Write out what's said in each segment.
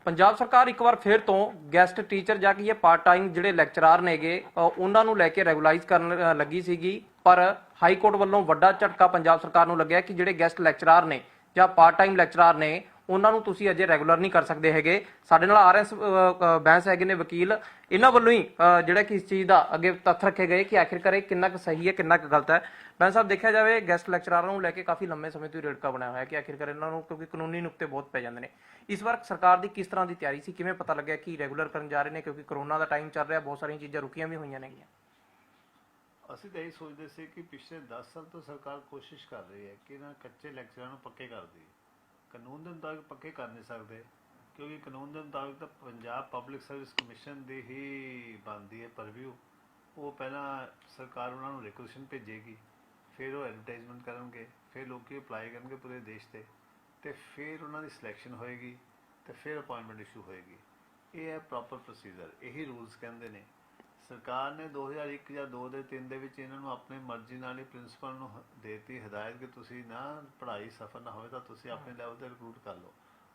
ਪੰਜਾਬ ਸਰਕਾਰ ਇੱਕ ਵਾਰ ਫਿਰ ਤੋਂ ਗੈਸਟ ਟੀਚਰ ਜਾਂ ਕਿ ਇਹ ਪਾਰਟ ਟਾਈਮ ਜਿਹੜੇ ਲੈਕਚਰਾਰ ਨੇਗੇ ਉਹਨਾਂ ਨੂੰ ਲੈ ਕੇ ਰੈਗੂਲਾਈਜ਼ ਕਰਨ ਲੱਗੀ ਸੀਗੀ, ਪਰ ਹਾਈ ਕੋਰਟ ਵੱਲੋਂ ਵੱਡਾ ਝਟਕਾ ਪੰਜਾਬ ਸਰਕਾਰ ਨੂੰ ਲੱਗਿਆ ਕਿ ਜਿਹੜੇ ਗੈਸਟ ਲੈਕਚਰਾਰ ਨੇ ਜਾਂ ਪਾਰਟ ਟਾਈਮ ਲੈਕਚਰਾਰ ਨੇ ਉਹਨਾਂ ਨੂੰ ਤੁਸੀਂ ਅਜੇ ਰੈਗੂਲਰ ਨਹੀਂ ਕਰ ਸਕਦੇ ਹੈਗੇ। ਸਾਡੇ ਨਾਲ ਆਰਐਸ ਬੈਂਸ ਹੈਗੇ ਨੇ ਵਕੀਲ, ਇਹਨਾਂ ਵੱਲੋਂ ਹੀ ਜਿਹੜਾ ਕਿ ਇਸ ਚੀਜ਼ ਦਾ ਅੱਗੇ ਤੱਥ ਰੱਖੇ ਗਏ ਕਿ ਆਖਿਰਕਾਰ ਇਹ ਕਿੰਨਾ ਕੁ ਸਹੀ ਹੈ ਕਿੰਨਾ ਕੁ ਗਲਤ ਹੈ। ਬੈਂਸ ਸਾਹਿਬ, ਦੇਖਿਆ ਜਾਵੇ ਗੈਸਟ ਲੈਕਚਰਾਰਾਂ ਨੂੰ ਲੈ ਕੇ ਕਾਫੀ ਲੰਮੇ ਸਮੇਂ ਤੋਂ ਰੇੜਕਾ ਬਣਿਆ ਹੋਇਆ ਕਿ ਆਖਿਰਕਾਰ ਇਹਨਾਂ ਨੂੰ ਕਿਉਂਕਿ ਕਾਨੂੰਨੀ ਨੁਕਤੇ ਬਹੁਤ ਪੈ ਜਾਂਦੇ ਨੇ। ਇਸ ਵਾਰ ਸਰਕਾਰ ਦੀ ਕਿਸ ਤਰ੍ਹਾਂ ਦੀ ਤਿਆਰੀ ਸੀ, ਕਿਵੇਂ ਪਤਾ ਲੱਗਿਆ ਕਿ ਰੈਗੂਲਰ ਕਰਨ ਜਾ ਰਹੇ ਨੇ, ਕਿਉਂਕਿ ਕਰੋਨਾ ਦਾ ਟਾਈਮ ਚੱਲ ਰਿਹਾ, ਬਹੁਤ ਸਾਰੀਆਂ ਚੀਜ਼ਾਂ ਰੁਕੀਆਂ ਵੀ ਹੋਈਆਂ ਨੇਗੀਆਂ। ਅਸੀਂ ਤਾਂ ਇਹ ਸੋਚਦੇ ਸੀ ਕਿ ਪਿਛਲੇ 10 ਸਾਲ ਤੋਂ ਸਰਕਾਰ ਕੋਸ਼ਿਸ਼ ਕਰ ਰਹੀ ਹੈ ਕਿ ਇਹਨਾਂ ਕੱਚੇ ਲੈਕਚਰਾਂ ਨੂੰ ਪੱਕੇ ਕਰ ਦੇਈਏ। ਕਾਨੂੰਨ ਦੇ ਮੁਤਾਬਿਕ ਪੱਕੇ ਕਰ ਨਹੀਂ ਸਕਦੇ, ਕਿਉਂਕਿ ਕਾਨੂੰਨ ਦੇ ਮੁਤਾਬਿਕ ਤਾਂ ਪੰਜਾਬ ਪਬਲਿਕ ਸਰਵਿਸ ਕਮਿਸ਼ਨ ਦੀ ਹੀ ਬਣਦੀ ਹੈ ਪਰਵਿਊ। ਉਹ ਪਹਿਲਾਂ ਸਰਕਾਰ ਉਹਨਾਂ ਨੂੰ ਰਿਕੁਐਸ਼ਨ ਭੇਜੇਗੀ, ਫਿਰ ਉਹ ਐਡਵਰਟਾਈਜ਼ਮੈਂਟ ਕਰਨਗੇ, ਫਿਰ ਲੋਕ ਅਪਲਾਈ ਕਰਨਗੇ ਪੂਰੇ ਦੇਸ਼ ਤੇ ਫਿਰ ਉਹਨਾਂ ਦੀ ਸਿਲੈਕਸ਼ਨ ਹੋਏਗੀ ਤੇ ਫਿਰ ਅਪਾਇੰਟਮੈਂਟ ਇਸ਼ੂ ਹੋਏਗੀ। ਇਹ ਹੈ ਪ੍ਰੋਪਰ ਪ੍ਰੋਸੀਜਰ, ਇਹੀ ਰੂਲਸ ਕਹਿੰਦੇ ਨੇ। ਸਰਕਾਰ ਨੇ 2001 ਜਾਂ 2 ਦੇ 3 ਦੇ ਵਿੱਚ ਇਹਨਾਂ ਨੂੰ ਆਪਣੀ ਮਰਜ਼ੀ ਨਾਲ ਹੀ ਪ੍ਰਿੰਸੀਪਲ ਨੂੰ ਦੇਤੀ ਹਦਾਇਤ ਕਿ ਤੁਸੀਂ ਨਾ ਪੜ੍ਹਾਈ ਸਫਲ ਨਾ ਹੋਵੇ ਤਾਂ ਤੁਸੀਂ ਆਪਣੇ ਲੈਵਲ 'ਤੇ ਰਿਕਰੂਟ ਕਰ ਲਓ।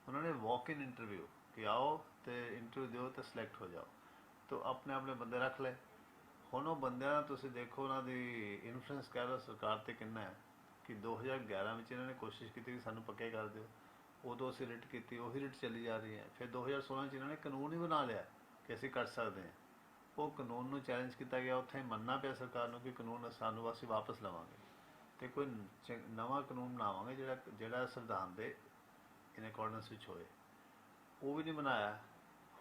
ਉਹਨਾਂ ਨੇ ਵਾਕ ਇਨ ਇੰਟਰਵਿਊ ਕਿ ਆਓ ਤੇ ਇੰਟਰਵਿਊ ਦਿਓ ਤੇ ਸਿਲੈਕਟ ਹੋ ਜਾਓ, ਤਾਂ ਆਪਣੇ ਬੰਦੇ ਰੱਖ ਲਏ। ਹੁਣ ਉਹ ਬੰਦਿਆਂ ਦਾ ਤੁਸੀਂ ਦੇਖੋ ਉਹਨਾਂ ਦੀ ਇਨਫਲੂਐਂਸ ਕਹਿ ਲਓ ਸਰਕਾਰ 'ਤੇ ਕਿੰਨਾ ਹੈ ਕਿ 2011 ਵਿੱਚ ਇਹਨਾਂ ਨੇ ਕੋਸ਼ਿਸ਼ ਕੀਤੀ ਕਿ ਸਾਨੂੰ ਪੱਕੇ ਕਰ ਦਿਓ, ਉਦੋਂ ਅਸੀਂ ਰਿਟ ਕੀਤੀ, ਉਹੀ ਰਿਟ ਚੱਲੀ ਜਾ ਰਹੀ ਹੈ। ਫਿਰ 2016 'ਚ ਇਹਨਾਂ ਨੇ ਕਾਨੂੰਨ ਹੀ ਬਣਾ ਲਿਆ ਕਿ ਅਸੀਂ ਕਰ ਸਕਦੇ ਹਾਂ। ਉਹ ਕਾਨੂੰਨ ਨੂੰ ਚੈਲੰਜ ਕੀਤਾ ਗਿਆ, ਉੱਥੇ ਮੰਨਣਾ ਪਿਆ ਸਰਕਾਰ ਨੂੰ ਕਿ ਕਾਨੂੰਨ ਸਾਨੂੰ ਅਸੀਂ ਵਾਪਸ ਲਵਾਂਗੇ ਅਤੇ ਕੋਈ ਨਵਾਂ ਕਾਨੂੰਨ ਬਣਾਵਾਂਗੇ ਜਿਹੜਾ ਸੰਵਿਧਾਨ ਦੇ ਇਨ ਅਕੋਰਡੈਂਸ ਵਿੱਚ ਹੋਏ। ਉਹ ਵੀ ਨਹੀਂ ਬਣਾਇਆ।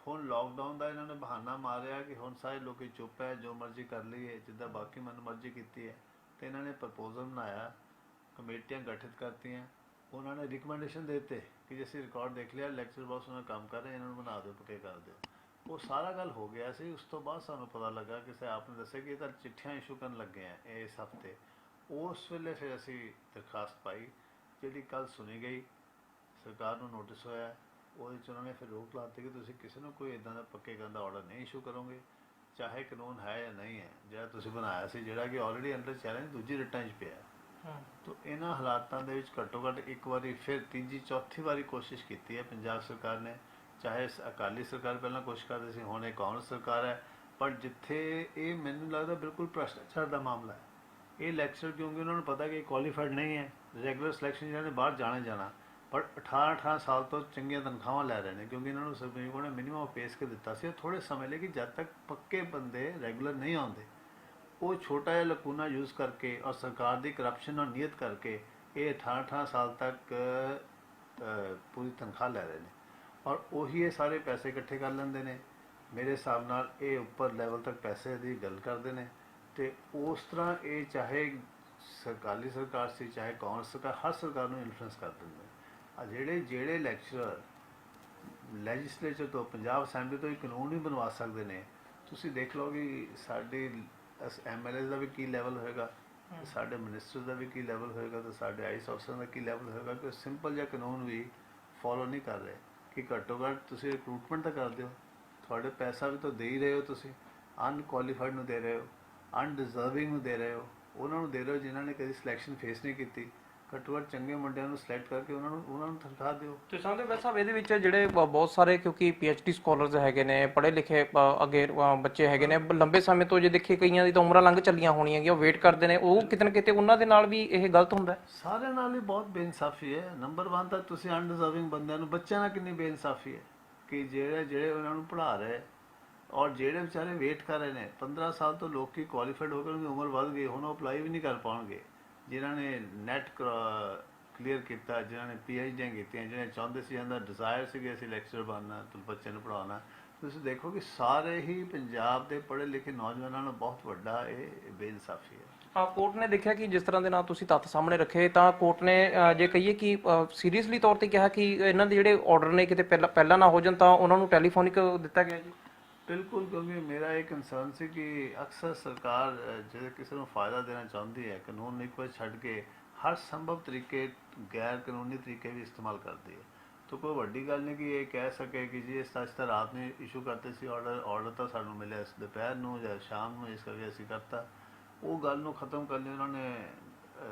ਹੁਣ ਲੋਕਡਾਊਨ ਦਾ ਇਹਨਾਂ ਨੇ ਬਹਾਨਾ ਮਾਰਿਆ ਕਿ ਹੁਣ ਸਾਰੇ ਲੋਕ ਚੁੱਪ ਹੈ, ਜੋ ਮਰਜ਼ੀ ਕਰ ਲਈਏ, ਜਿੱਦਾਂ ਬਾਕੀ ਮਨ ਮਰਜ਼ੀ ਕੀਤੀ ਹੈ। ਅਤੇ ਇਹਨਾਂ ਨੇ ਪ੍ਰਪੋਜ਼ਲ ਬਣਾਇਆ, ਕਮੇਟੀਆਂ ਗਠਿਤ ਕਰਤੀਆਂ, ਉਹਨਾਂ ਨੇ ਰਿਕਮੈਂਡੇਸ਼ਨ ਦੇ ਦਿੱਤੇ ਕਿ ਜੇ ਅਸੀਂ ਰਿਕਾਰਡ ਦੇਖ ਲਿਆ ਲੈਕਚਰ ਬਾਕਸ ਉਹਨਾਂ ਕੰਮ ਕਰ ਰਹੇ, ਇਹਨਾਂ ਨੂੰ ਬਣਾ ਦਿਓ, ਪੱਕੇ ਕਰ ਦਿਓ। ਉਹ ਸਾਰਾ ਗੱਲ ਹੋ ਗਿਆ ਸੀ। ਉਸ ਤੋਂ ਬਾਅਦ ਸਾਨੂੰ ਪਤਾ ਲੱਗਾ ਕਿਸੇ ਆਪ ਨੇ ਦੱਸਿਆ ਕਿ ਇਹ ਤਾਂ ਚਿੱਠੀਆਂ ਇਸ਼ੂ ਕਰਨ ਲੱਗੇ ਆ ਇਸ ਹਫ਼ਤੇ। ਉਸ ਵੇਲੇ ਫਿਰ ਅਸੀਂ ਦਰਖਾਸਤ ਪਾਈ, ਜਿਹੜੀ ਕੱਲ੍ਹ ਸੁਣੀ ਗਈ, ਸਰਕਾਰ ਨੂੰ ਨੋਟਿਸ ਹੋਇਆ। ਉਹਦੇ 'ਚ ਉਹਨਾਂ ਨੇ ਫਿਰ ਰੋਕ ਲਾ ਦਿੱਤੀ ਕਿ ਤੁਸੀਂ ਕਿਸੇ ਨੂੰ ਕੋਈ ਇੱਦਾਂ ਦਾ ਪੱਕੇ ਕਰਨ ਦਾ ਆਰਡਰ ਨਹੀਂ ਇਸ਼ੂ ਕਰੋਗੇ, ਚਾਹੇ ਕਾਨੂੰਨ ਹੈ ਜਾਂ ਨਹੀਂ ਹੈ। ਜਿਹੜਾ ਤੁਸੀਂ ਬਣਾਇਆ ਸੀ, ਜਿਹੜਾ ਕਿ ਆਲਰੇਡੀ ਅੰਡਰ ਚੈਲੰਜ ਦੂਜੀ ਰਿਟਾਂ 'ਚ ਪਿਆ। ਤਾਂ ਇਹਨਾਂ ਹਾਲਾਤਾਂ ਦੇ ਵਿੱਚ ਘੱਟੋ ਘੱਟ ਇੱਕ ਵਾਰੀ ਫਿਰ ਤੀਜੀ ਚੌਥੀ ਵਾਰੀ ਕੋਸ਼ਿਸ਼ ਕੀਤੀ ਹੈ ਪੰਜਾਬ ਸਰਕਾਰ ਨੇ। ਚਾਹੇ ਅਕਾਲੀ ਸਰਕਾਰ ਪਹਿਲਾਂ ਕੋਸ਼ਿਸ਼ ਕਰਦੀ ਸੀ, ਹੁਣ ਇਹ ਕਾਂਗਰਸ ਸਰਕਾਰ ਹੈ। ਪਰ ਜਿੱਥੇ ਇਹ ਮੈਨੂੰ ਲੱਗਦਾ ਬਿਲਕੁਲ ਭ੍ਰਿਸ਼ਟਾਚਾਰ ਦਾ ਮਾਮਲਾ ਹੈ। ਇਹ ਲੈਕਚਰ ਕਿਉਂਕਿ ਉਹਨਾਂ ਨੂੰ ਪਤਾ ਕਿ ਕੁਆਲੀਫਾਈਡ ਨਹੀਂ ਹੈ, ਰੈਗੂਲਰ ਸਿਲੈਕਸ਼ਨ ਜਿਹਨਾਂ ਨੇ ਬਾਹਰ ਜਾਣਾ ਪਰ 18 ਸਾਲ ਤੋਂ ਚੰਗੀਆਂ ਤਨਖਾਹਾਂ ਲੈ ਰਹੇ ਨੇ, ਕਿਉਂਕਿ ਇਹਨਾਂ ਨੂੰ ਸੁਪਰੀਮ ਕੋਰਟ ਨੇ ਮਿਨੀਮਮ ਪੇਸ਼ ਕੇ ਦਿੱਤਾ ਸੀ ਥੋੜ੍ਹੇ ਸਮੇਂ ਲਈ ਕਿ ਜਦ ਤੱਕ ਪੱਕੇ ਬੰਦੇ ਰੈਗੂਲਰ ਨਹੀਂ ਆਉਂਦੇ। ਉਹ ਛੋਟਾ ਜਿਹਾ ਲਕੂਨਾ ਯੂਜ਼ ਕਰਕੇ ਔਰ ਸਰਕਾਰ ਦੀ ਕਰਪਸ਼ਨ ਔਰ ਨੀਅਤ ਕਰਕੇ ਇਹ 18 ਸਾਲ ਤੱਕ ਪੂਰੀ ਤਨਖਾਹ ਲੈ ਰਹੇ ਨੇ ਔਰ ਉਹੀ ਇਹ ਸਾਰੇ ਪੈਸੇ ਇਕੱਠੇ ਕਰ ਲੈਂਦੇ ਨੇ। ਮੇਰੇ ਹਿਸਾਬ ਨਾਲ ਇਹ ਉੱਪਰ ਲੈਵਲ ਤੱਕ ਪੈਸੇ ਦੀ ਗੱਲ ਕਰਦੇ ਨੇ ਅਤੇ ਉਸ ਤਰ੍ਹਾਂ ਇਹ ਚਾਹੇ ਸਰਕਾਰੀ ਸਰਕਾਰ ਸੀ ਚਾਹੇ ਕਾਂਗਰਸ ਸਰਕਾਰ, ਹਰ ਸਰਕਾਰ ਨੂੰ ਇਨਫਲੂਐਂਸ ਕਰ ਦਿੰਦੇ। ਆ ਜਿਹੜੇ ਲੈਕਚਰਰ ਲੈਜਿਸਲੇਚਰ ਤੋਂ, ਪੰਜਾਬ ਅਸੈਂਬਲੀ ਤੋਂ ਹੀ ਕਾਨੂੰਨ ਵੀ ਬਣਵਾ ਸਕਦੇ ਨੇ। ਤੁਸੀਂ ਦੇਖ ਲਓ ਕਿ ਸਾਡੇ MLA ਦਾ ਵੀ ਕੀ ਲੈਵਲ ਹੋਏਗਾ, ਸਾਡੇ ਮਿਨਿਸਟਰ ਦਾ ਵੀ ਕੀ ਲੈਵਲ ਹੋਏਗਾ, ਅਤੇ ਸਾਡੇ IAS ਅਫਸਰਾਂ ਦਾ ਕੀ ਲੈਵਲ ਹੋਏਗਾ ਕਿ ਸਿੰਪਲ ਜਿਹਾ ਕਾਨੂੰਨ ਵੀ ਫੋਲੋ ਨਹੀਂ ਕਰ ਰਹੇ। ਕਿ ਘੱਟੋ ਘੱਟ ਤੁਸੀਂ ਰਿਕਰੂਟਮੈਂਟ ਤਾਂ ਕਰ ਦਿਓ, ਤੁਹਾਡੇ ਪੈਸਾ ਵੀ ਤਾਂ ਦੇ ਹੀ ਰਹੇ ਹੋ, ਤੁਸੀਂ ਅਨਕੁਆਲੀਫਾਈਡ ਨੂੰ ਦੇ ਰਹੇ ਹੋ, ਅਨਡਿਜ਼ਰਵਿੰਗ ਨੂੰ ਦੇ ਰਹੇ ਹੋ, ਉਹਨਾਂ ਨੂੰ ਦੇ ਰਹੇ ਹੋ ਜਿਨ੍ਹਾਂ ਨੇ ਕਦੀ ਸਿਲੈਕਸ਼ਨ ਫੇਸ ਨਹੀਂ ਕੀਤੀ। ਘੱਟੋ ਘੱਟ ਚੰਗੇ ਮੁੰਡਿਆਂ ਨੂੰ ਸਿਲੈਕਟ ਕਰਕੇ ਉਹਨਾਂ ਨੂੰ ਤਨਖਾਹ ਦਿਓ। ਤੇ ਸਮਝਦੇ ਵੈਸੇ ਸਾਹਿਬ ਇਹਦੇ ਵਿੱਚ ਜਿਹੜੇ ਬਹੁਤ ਸਾਰੇ ਕਿਉਂਕਿ PhD ਸਕੋਲਰਸ ਹੈਗੇ ਨੇ, ਪੜ੍ਹੇ ਲਿਖੇ ਅੱਗੇ ਬੱਚੇ ਹੈਗੇ ਨੇ, ਲੰਬੇ ਸਮੇਂ ਤੋਂ ਜੇ ਦੇਖੀਏ ਕਈਆਂ ਦੀ ਤਾਂ ਉਮਰਾਂ ਲੰਘ ਚੱਲੀਆਂ ਹੋਣੀਆਂ ਹੈਗੀਆਂ, ਉਹ ਵੇਟ ਕਰਦੇ ਨੇ, ਉਹ ਕਿਤੇ ਨਾ ਕਿਤੇ ਉਹਨਾਂ ਦੇ ਨਾਲ ਵੀ ਇਹ ਗਲਤ ਹੁੰਦਾ। ਸਾਰਿਆਂ ਨਾਲ ਹੀ ਬਹੁਤ ਬੇਇਨਸਾਫੀ ਹੈ। ਨੰਬਰ 1 ਤਾਂ ਤੁਸੀਂ ਅਨਡਿਜ਼ਰਵਿੰਗ ਬੰਦਿਆਂ ਨੂੰ, ਬੱਚਿਆਂ ਨਾਲ ਕਿੰਨੀ ਬੇਇਨਸਾਫੀ ਹੈ ਕਿ ਜਿਹੜੇ ਉਹਨਾਂ ਨੂੰ ਪੜ੍ਹਾ ਰਹੇ ਔਰ ਜਿਹੜੇ ਵਿਚਾਰੇ ਵੇਟ ਕਰ ਰਹੇ ਨੇ। 15 ਸਾਲ ਤੋਂ ਲੋਕ ਕੁਆਲੀਫਾਈਡ ਹੋ ਕੇ ਉਹਨਾਂ ਦੀ ਉਮਰ ਵੱਧ ਗਈ, ਹੁਣ ਉਹ ਅਪਲਾਈ ਵੀ ਨਹੀਂ ਕਰ ਪਾਉਣਗੇ। ਜਿਨ੍ਹਾਂ ਨੇ ਨੈਟ ਕਲੀਅਰ ਕੀਤਾ, ਜਿਨ੍ਹਾਂ ਨੇ PhDਆਂ ਕੀਤੀਆਂ, ਜਿਹੜੇ ਚਾਹੁੰਦੇ ਸੀ, ਜਿਹਨਾਂ ਦਾ ਡਿਜ਼ਾਇਰ ਸੀਗੇ ਅਸੀਂ ਲੈਕਚਰ ਬਣਨਾ, ਬੱਚਿਆਂ ਨੂੰ ਪੜ੍ਹਾਉਣਾ। ਤੁਸੀਂ ਦੇਖੋ ਕਿ ਸਾਰੇ ਹੀ ਪੰਜਾਬ ਦੇ ਪੜ੍ਹੇ ਲਿਖੇ ਨੌਜਵਾਨਾਂ ਨੂੰ ਬਹੁਤ ਵੱਡਾ ਇਹ ਬੇਇਨਸਾਫੀ ਹੈ। ਕੋਰਟ ਨੇ ਦੇਖਿਆ ਕਿ ਜਿਸ ਤਰ੍ਹਾਂ ਦੇ ਨਾਲ ਤੁਸੀਂ ਤੱਥ ਸਾਹਮਣੇ ਰੱਖੇ, ਤਾਂ ਕੋਰਟ ਨੇ ਜੇ ਕਹੀਏ ਕਿ ਸੀਰੀਅਸਲੀ ਤੌਰ 'ਤੇ ਕਿਹਾ ਕਿ ਇਹਨਾਂ ਦੇ ਜਿਹੜੇ ਆਰਡਰ ਨੇ ਕਿਤੇ ਪਹਿਲਾਂ ਨਾ ਹੋ ਜਾਣ ਤਾਂ ਉਹਨਾਂ ਨੂੰ ਟੈਲੀਫੋਨਿਕ ਦਿੱਤਾ ਗਿਆ ਜੀ। ਬਿਲਕੁਲ, ਕਿਉਂਕਿ ਮੇਰਾ ਇਹ ਕੰਸਰਨ ਸੀ ਕਿ ਅਕਸਰ ਸਰਕਾਰ ਜੇ ਕਿਸੇ ਨੂੰ ਫਾਇਦਾ ਦੇਣਾ ਚਾਹੁੰਦੀ ਹੈ, ਕਾਨੂੰਨ ਨੂੰ ਇੱਕ ਵਾਰ ਛੱਡ ਕੇ ਹਰ ਸੰਭਵ ਤਰੀਕੇ, ਗੈਰ ਕਾਨੂੰਨੀ ਤਰੀਕੇ ਵੀ ਇਸਤੇਮਾਲ ਕਰਦੀ ਹੈ। ਤਾਂ ਕੋਈ ਵੱਡੀ ਗੱਲ ਨਹੀਂ ਕਿ ਇਹ ਕਹਿ ਸਕੇ ਕਿ ਜੀ ਇਸ ਤਰ੍ਹਾਂ ਰਾਤ ਨੂੰ ਇਸ਼ੂ ਕਰਤੇ ਸੀ ਆਰਡਰ ਤਾਂ ਸਾਨੂੰ ਮਿਲਿਆ ਦੁਪਹਿਰ ਨੂੰ ਜਾਂ ਸ਼ਾਮ ਨੂੰ, ਇਸ ਕਰਕੇ ਅਸੀਂ ਕਰਤਾ। ਉਹ ਗੱਲ ਨੂੰ ਖ਼ਤਮ ਕਰਨ ਲਈ ਉਹਨਾਂ ਨੇ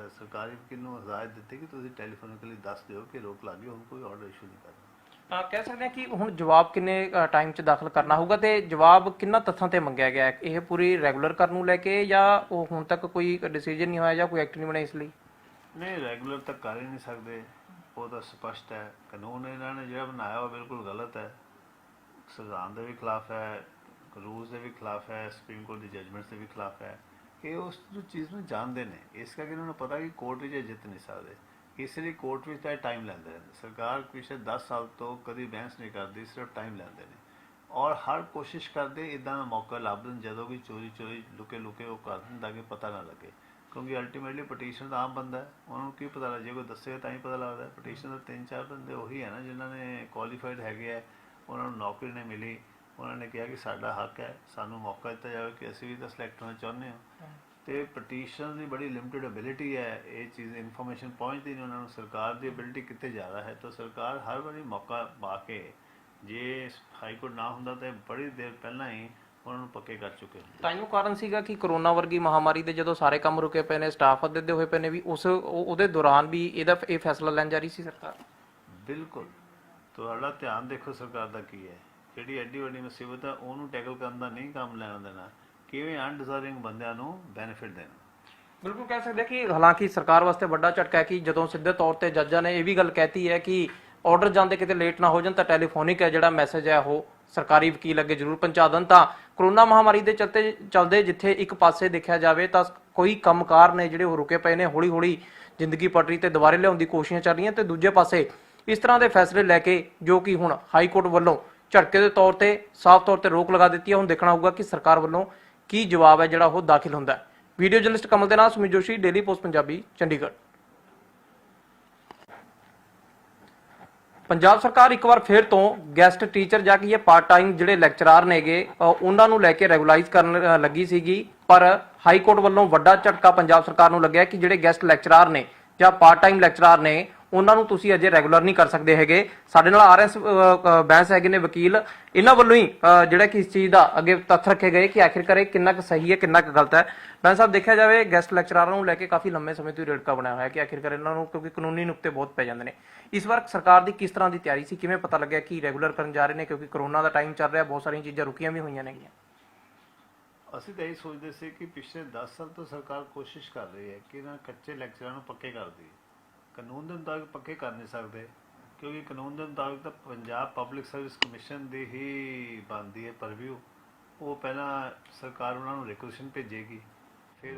ਸਰਕਾਰੀ ਵਕੀਲ ਨੂੰ ਹਦਾਇਤ ਦਿੱਤੀ ਕਿ ਤੁਸੀਂ ਟੈਲੀਫੋਨਿਕਲੀ ਦੱਸ ਦਿਓ ਕਿ ਰੋਕ ਲੱਗ ਗਈ, ਹੁਣ ਕੋਈ ਆਰਡਰ ਇਸ਼ੂ ਨਹੀਂ ਕਰਨਾ। ਕਹਿ ਸਕਦੇ ਹਾਂ ਕਿ ਹੁਣ ਜਵਾਬ ਕਿੰਨੇ ਟਾਈਮ 'ਚ ਦਾਖਲ ਕਰਨਾ ਹੋਊਗਾ ਤੇ ਜਵਾਬ ਕਿੰਨਾ ਤੱਥਾਂ ਤੇ ਮੰਗਿਆ ਗਿਆ ਹੈ? ਇਹ ਪੂਰੀ ਰੈਗੂਲਰ ਕਰਨ ਨੂੰ ਲੈ ਕੇ ਜਾਂ ਉਹ ਹੁਣ ਤੱਕ ਕੋਈ ਡਿਸੀਜਨ ਨਹੀਂ ਹੋਇਆ ਜਾਂ ਕੋਈ ਐਕਟ ਨਹੀਂ ਬਣਿਆ ਇਸ ਲਈ? ਨਹੀਂ, ਰੈਗੂਲਰ ਤਾਂ ਕਰ ਹੀ ਨਹੀਂ ਸਕਦੇ, ਉਹ ਤਾਂ ਸਪਸ਼ਟ ਹੈ। ਕਾਨੂੰਨ ਇਹਨਾਂ ਨੇ ਜਿਹੜਾ ਬਣਾਇਆ ਉਹ ਬਿਲਕੁਲ ਗਲਤ ਹੈ, ਸੰਵਿਧਾਨ ਦੇ ਵੀ ਖਿਲਾਫ ਹੈ, ਰੂਲਸ ਦੇ ਵੀ ਖਿਲਾਫ ਹੈ, ਸੁਪਰੀਮ ਕੋਰਟ ਦੀ ਜਜਮੈਂਟਸ ਦੇ ਵੀ ਖਿਲਾਫ ਹੈ। ਇਹ ਉਸ ਚੀਜ਼ ਨੂੰ ਜਾਣਦੇ ਨੇ, ਇਸ ਕਰਕੇ ਇਹਨਾਂ ਨੂੰ ਪਤਾ ਕਿ ਕੋਰਟ ਵਿੱਚ ਇਹ ਜਿੱਤ ਨਹੀਂ ਸਕਦੇ, ਇਸ ਲਈ ਕੋਰਟ ਵਿੱਚ ਤਾਂ ਟਾਈਮ ਲੈਂਦੇ ਨੇ। ਸਰਕਾਰ ਪਿਛਲੇ 10 ਸਾਲ ਤੋਂ ਕਦੀ ਬਹਿਸ ਨਹੀਂ ਕਰਦੀ, ਸਿਰਫ ਟਾਈਮ ਲੈਂਦੇ ਨੇ ਔਰ ਹਰ ਕੋਸ਼ਿਸ਼ ਕਰਦੇ ਇੱਦਾਂ ਦਾ ਮੌਕਾ ਲੱਭ ਦੇਣ ਜਦੋਂ ਵੀ ਚੋਰੀ ਲੁਕੇ ਉਹ ਕਰ ਦੇਣ ਤਾਂ ਕਿ ਪਤਾ ਨਾ ਲੱਗੇ, ਕਿਉਂਕਿ ਅਲਟੀਮੇਟਲੀ ਪਟੀਸ਼ਨ ਤਾਂ ਆਮ ਬੰਦਾ ਹੈ, ਉਹਨਾਂ ਨੂੰ ਕੀ ਪਤਾ ਲੱਗ ਜੇ ਕੋਈ ਦੱਸੇਗਾ ਤਾਂ ਹੀ ਪਤਾ ਲੱਗਦਾ। ਪਟੀਸ਼ਨ ਦਾ 3-4 ਬੰਦੇ ਉਹੀ ਹੈ ਨਾ ਜਿਨ੍ਹਾਂ ਨੇ ਕੁਆਲੀਫਾਈਡ ਹੈਗੇ ਆ, ਉਹਨਾਂ ਨੂੰ ਨੌਕਰੀ ਨਹੀਂ ਮਿਲੀ, ਉਹਨਾਂ ਨੇ ਕਿਹਾ ਕਿ ਸਾਡਾ ਹੱਕ ਹੈ, ਸਾਨੂੰ ਮੌਕਾ ਦਿੱਤਾ ਜਾਵੇ ਕਿ ਅਸੀਂ ਵੀ ਤਾਂ ਸਿਲੈਕਟ ਹੋਣਾ ਚਾਹੁੰਦੇ ਹਾਂ। ਤੇ ਪਟੀਸ਼ਨ ਦੀ ਬੜੀ ਲਿਮਟਿਡ ਐਬਿਲਿਟੀ ਹੈ, ਇਹ ਚੀਜ਼ ਇਨਫੋਰਮੇਸ਼ਨ ਪਹੁੰਚਦੀ ਨਹੀਂ ਉਹਨਾਂ ਨੂੰ, ਸਰਕਾਰ ਦੀ ਐਬਿਲਿਟੀ ਕਿੱਥੇ ਜ਼ਿਆਦਾ ਹੈ। ਤਾਂ ਸਰਕਾਰ ਹਰ ਵਾਰੀ ਮੌਕਾ ਪਾ ਕੇ, ਜੇ ਹਾਈ ਕੋਰਟ ਨਾ ਹੁੰਦਾ ਤਾਂ ਬੜੀ ਦੇਰ ਪਹਿਲਾਂ ਹੀ ਉਹਨਾਂ ਨੂੰ ਪੱਕੇ ਕਰ ਚੁੱਕੇ ਹੁੰਦੇ। ਤਾਂ ਇਹਨੂੰ ਕਾਰਨ ਸੀਗਾ ਕਿ ਕਰੋਨਾ ਵਰਗੀ ਮਹਾਮਾਰੀ ਦੇ ਜਦੋਂ ਸਾਰੇ ਕੰਮ ਰੁਕੇ ਪਏ ਨੇ, ਸਟਾਫ ਅੱਧੇ ਹੋਏ ਪਏ ਨੇ, ਵੀ ਉਹਦੇ ਦੌਰਾਨ ਵੀ ਇਹ ਫੈਸਲਾ ਲੈਣ ਜਾ ਰਹੀ ਸੀ ਸਰਕਾਰ। ਬਿਲਕੁਲ, ਤੁਹਾਡਾ ਧਿਆਨ ਦੇਖੋ ਸਰਕਾਰ ਦਾ ਕੀ ਹੈ, ਜਿਹੜੀ ਐਡੀ ਵੱਡੀ ਮੁਸੀਬਤ ਹੈ ਉਹਨੂੰ ਟੈਕਲ ਕਰਨ ਦਾ ਨਹੀਂ ਕੰਮ ਲੈਣਾ ਦੇਣਾ, ਕਿਵੇਂ ਅਨਡਿਜ਼ਰਵਿੰਗ ਬੰਦਿਆਂ ਨੂੰ ਬੈਨੀਫਿਟ ਦੇਣਾ। ਬਿਲਕੁਲ ਕਹਿ ਸਕਦੇ ਕਿ ਹਾਲਾਂਕਿ ਸਰਕਾਰ ਵਾਸਤੇ ਵੱਡਾ ਝਟਕਾ ਹੈ ਕਿ ਜਦੋਂ ਸਿੱਧੇ ਤੌਰ ਤੇ ਜੱਜਾਂ ਨੇ ਇਹ ਵੀ ਗੱਲ ਕਹਿਤੀ ਹੈ ਕਿ ਆਰਡਰ ਜਾਂਦੇ ਕਿਤੇ ਲੇਟ ਨਾ ਹੋ ਜਾਣ ਤਾਂ ਟੈਲੀਫੋਨਿਕ ਹੈ ਜਿਹੜਾ ਮੈਸੇਜ ਹੈ ਉਹ ਸਰਕਾਰੀ ਵਕੀਲ ਅੱਗੇ ਜ਼ਰੂਰ ਪਹੁੰਚਾ ਦੇਣ। ਤਾਂ ਕਰੋਨਾ ਮਹਾਮਾਰੀ ਦੇ ਚੱਲਦੇ ਜਿੱਥੇ ਇੱਕ ਪਾਸੇ ਦੇਖਿਆ ਜਾਵੇ ਤਾਂ ਕੋਈ ਕੰਮਕਾਰ ਨੇ ਜਿਹੜੇ ਉਹ ਰੁਕੇ ਪਏ ਨੇ, ਹੌਲੀ ਹੌਲੀ ਜ਼ਿੰਦਗੀ ਪਟੜੀ ਤੇ ਦੁਬਾਰੇ ਲਿਆਉਣ ਦੀ ਕੋਸ਼ਿਸ਼ਾਂ ਚੱਲ ਰਹੀਆਂ, ਤੇ ਦੂਜੇ ਪਾਸੇ ਇਸ ਤਰ੍ਹਾਂ ਦੇ ਫੈਸਲੇ ਲੈ ਕੇ ਜੋ ਕਿ ਹੁਣ ਹਾਈ ਕੋਰਟ ਵੱਲੋਂ ਝਟਕੇ ਦੇ ਤੌਰ ਤੇ ਸਾਫ਼ ਤੌਰ ਤੇ ਰੋਕ ਲਗਾ ਦਿੱਤੀ ਹੈ। ਹੁਣ ਦੇਖਣਾ ਹੋਊਗਾ ਕਿ ਸਰਕਾਰ ਵੱਲੋਂ ਕੀ ਜਵਾਬ ਹੈ ਜਿਹੜਾ ਉਹ ਦਾਖਲ ਹੁੰਦਾ ਹੈ। ਵੀਡੀਓ ਜਰਨਲਿਸਟ ਕਮਲ ਦੇ ਨਾਲ ਸੁਮਿਤ ਜੋਸ਼ੀ, ਡੇਲੀ ਪੋਸਟ ਪੰਜਾਬੀ, ਚੰਡੀਗੜ੍ਹ। ਪੰਜਾਬ ਸਰਕਾਰ ਇੱਕ ਵਾਰ ਫਿਰ ਤੋਂ ਗੈਸਟ ਟੀਚਰ ਜਾਂ ਕਿ ਇਹ ਪਾਰਟ ਟਾਈਮ ਜਿਹੜੇ ਲੈਕਚਰਾਰ ਨੇਗੇ ਉਹਨਾਂ ਨੂੰ ਲੈ ਕੇ ਰੈਗੂਲਾਈਜ਼ ਕਰਨ ਲੱਗੀ ਸੀਗੀ, ਪਰ ਹਾਈ ਕੋਰਟ ਵੱਲੋਂ ਵੱਡਾ ਝਟਕਾ ਪੰਜਾਬ ਸਰਕਾਰ ਨੂੰ ਲੱਗਿਆ ਕਿ ਜਿਹੜੇ ਗੈਸਟ ਲੈਕਚਰਾਰ ਨੇ ਜਾਂ ਪਾਰਟ ਟਾਈਮ ਲੈਕਚਰਾਰ ਨੇ ਉਹਨਾਂ ਨੂੰ ਤੁਸੀਂ ਅਜੇ ਰੈਗੂਲਰ ਨਹੀਂ ਕਰ ਸਕਦੇ ਹੈਗੇ। ਸਾਡੇ ਨਾਲ ਆਰਐਸ ਬੈਂਸ ਹੈਗੇ ਨੇ ਵਕੀਲ, ਇਹਨਾਂ ਵੱਲੋਂ ਹੀ ਜਿਹੜਾ ਕਿ ਇਸ ਚੀਜ਼ ਦਾ ਅੱਗੇ ਤੱਥ ਰੱਖੇ ਗਏ ਕਿ ਆਖਿਰਕਾਰ ਇਹ ਕਿੰਨਾ ਕੁ ਸਹੀ ਹੈ ਕਿੰਨਾ ਕੁ ਗਲਤ ਹੈ। ਬੈਂਸ ਸਾਹਿਬ, ਦੇਖਿਆ ਜਾਵੇ ਗੈਸਟ ਲੈਕਚਰਾਰਾਂ ਨੂੰ ਲੈ ਕੇ ਕਾਫੀ ਲੰਮੇ ਸਮੇਂ ਤੋਂ ਰੇੜਕਾ ਬਣਿਆ ਹੋਇਆ ਕਿ ਆਖਿਰਕਾਰ ਇਹਨਾਂ ਨੂੰ, ਕਿਉਂਕਿ ਕਾਨੂੰਨੀ ਨੁਕਤੇ ਬਹੁਤ ਪੈ ਜਾਂਦੇ ਨੇ। ਇਸ ਵਾਰ ਸਰਕਾਰ ਦੀ ਕਿਸ ਤਰ੍ਹਾਂ ਦੀ ਤਿਆਰੀ ਸੀ, ਕਿਵੇਂ ਪਤਾ ਲੱਗਿਆ ਕਿ ਰੈਗੂਲਰ ਕਰਨ ਜਾ ਰਹੇ ਨੇ, ਕਿਉਂਕਿ ਕਰੋਨਾ ਦਾ ਟਾਈਮ ਚੱਲ ਰਿਹਾ, ਬਹੁਤ ਸਾਰੀਆਂ ਚੀਜ਼ਾਂ ਰੁਕੀਆਂ ਵੀ ਹੋਈਆਂ ਨੇਗੀਆਂ। ਅਸੀਂ ਤਾਂ ਇਹ ਸੋਚਦੇ ਸੀ ਕਿ ਪਿਛਲੇ 10 ਸਾਲ ਤੋਂ ਸਰਕਾਰ ਕੋਸ਼ਿਸ਼ ਕਰ ਰਹੀ ਹੈ ਕਿ ਇਹਨਾਂ ਕੱਚੇ ਲੈਕਚਰਾਂ ਨੂੰ ਪੱਕੇ ਕਰ ਦੇਈਏ। ਕਾਨੂੰਨ ਦੇ ਮੁਤਾਬਿਕ ਪੱਕੇ ਕਰ ਨਹੀਂ ਸਕਦੇ, ਕਿਉਂਕਿ ਕਾਨੂੰਨ ਦੇ ਮੁਤਾਬਿਕ ਤਾਂ ਪੰਜਾਬ ਪਬਲਿਕ ਸਰਵਿਸ ਕਮਿਸ਼ਨ ਦੀ ਹੀ ਬਣਦੀ ਹੈ ਪਰਵਿਊ। ਉਹ ਪਹਿਲਾਂ ਸਰਕਾਰ ਉਹਨਾਂ ਨੂੰ ਰਿਕੁਐਸ਼ਨ ਭੇਜੇਗੀ,